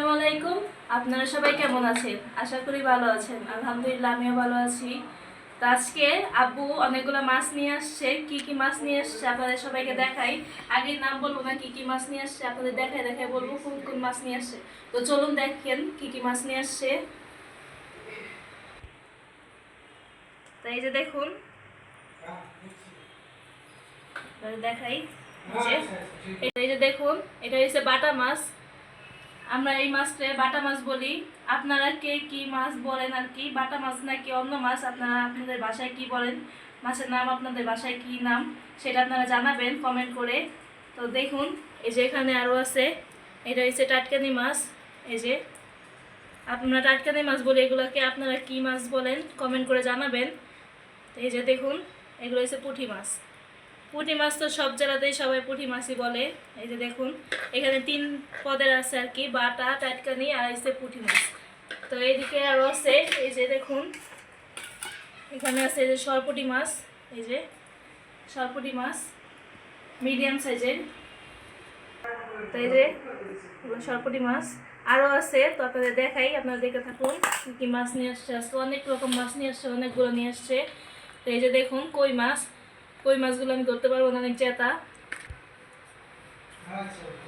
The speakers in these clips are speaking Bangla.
আসসালামু আলাইকুম। আপনারা সবাই কেমন আছেন? আশা করি ভালো আছেন। আলহামদুলিল্লাহ আমিও ভালো আছি। তো আজকে আব্বু অনেকগুলো মাছ নিয়ে আসছে। কি কি মাছ নিয়ে আসছে আপনাদের সবাইকে দেখাই। আগে নাম বলবো না, কি কি মাছ নিয়ে আসছে আপনাদের দেখাই দেখাই বলবো কোন কোন মাছ নিয়ে আসছে। তো চলুন দেখেন কি কি মাছ নিয়ে আসছে। তো এই যে দেখুন, দেখাই এই যে দেখুন, এটা হচ্ছে বাটা মাছ। আমরা এই মাছকে বাটা মাছ বলি। আপনারা কে কি মাছ বলেন আর কি, বাটা মাছ নাকি অন্য মাছ, আপনারা আপনাদের বাসায় কি বলেন, মাছের নাম আপনাদের বাসায় কি নাম সেটা আপনারা জানাবেন কমেন্ট করে। তো দেখুন এই যে এখানে আরও আছে, এটা হচ্ছে টাটকানি মাছ। এই যে আপনারা টাটকানি মাছ বলে, এগুলোকে আপনারা কি মাছ বলেন কমেন্ট করে জানাবেন। এই যে দেখুন, এগুলো হচ্ছে পুঁটি মাছ। পুঁটি মাছ তো সব জেলাতেই সবাই পুঁটি মাছই বলে। এই যে দেখুন, এখানে 3 পদের আছে আর কি, বাটা, টাটকানি আর হচ্ছে পুঁটি মাছ। তো এইদিকে আরও আছে, এই যে দেখুন এখানে আছে এই যে সরপুঁটি মাছ। এই যে সরপুঁটি মাছ মিডিয়াম সাইজের। তো এই যে সরপুঁটি মাছ আরও আছে। তো আপনাদের দেখাই, আপনারা দেখে থাকুন কী কী মাছ নিয়ে আসছে। আজকে অনেক রকম মাছ নিয়ে আসছে, অনেকগুলো নিয়ে আসছে। তো এই যে দেখুন কই মাছ, কই মাছগুলো আমি ধরতে পারবো না, অনেক জেতা,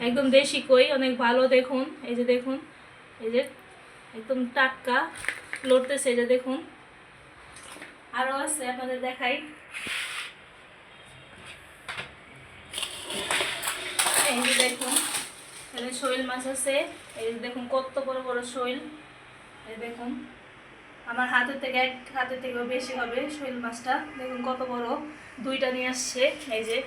একদম দেশি কই, অনেক ভালো। দেখুন এই যে দেখুন, এই যে একদম টাটকা লড়তেছে। এই যে দেখুন আরও আছে, আপনাদের দেখাই। এই যে দেখুন এখানে শৈল মাছ আছে। এই যে দেখুন কত বড় বড় শৈল। এই দেখুন আমার হাতের থেকে, এক হাতের থেকেও বেশি হবে শৈল মাছটা। দেখুন কত বড়, 2টা নিয়ে আসছে। এই যে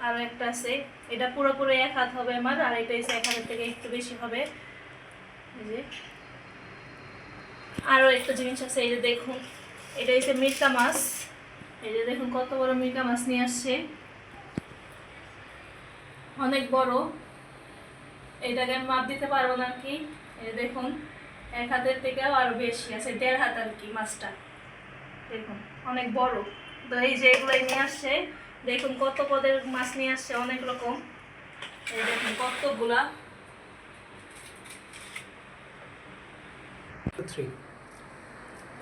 আরও একটা আছে, এটা পুরোপুরি 1 হাত হবে আমার, আর এটা এসে 1 হাতের থেকে একটু বেশি হবে। এই যে আরও একটা জিনিস আছে, এই যে দেখুন এটা হচ্ছে মিরকা মাছ। এই যে দেখুন কত বড় মিরকা মাছ নিয়ে আসছে, অনেক বড়। এটাকে আমি মাপ দিতে পারবো না কি। এই যে দেখুন 1 হাতের থেকেও আরো বেশি আছে, 1.5 হাত আর কি মাছটা। দেখুন অনেক বড়। তো এই যে এগুলোই নিয়ে আসছে। দেখুন কত পদের মাছ নিয়ে আসছে, অনেক রকম। এই দেখুন কতগুলা।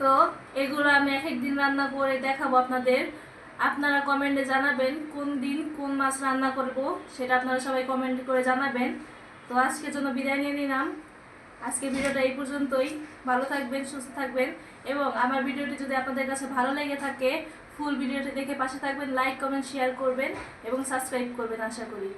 তো এগুলো আমি এক একদিন রান্না করে দেখাবো আপনাদের। আপনারা কমেন্টে জানাবেন কোন দিন কোন মাছ রান্না করব, সেটা আপনারা সবাই কমেন্ট করে জানাবেন। তো আজকের জন্য বিদায় নিয়ে নিলাম। আজকের ভিডিওটা এই পর্যন্তই। ভালো থাকবেন, সুস্থ থাকবেন, এবং আমার ভিডিওটি যদি আপনাদের কাছে ভালো লেগে থাকে ফুল ভিডিওটি দেখে পাশে থাকবেন, লাইক কমেন্ট শেয়ার করবেন এবং সাবস্ক্রাইব করবেন আশা করি।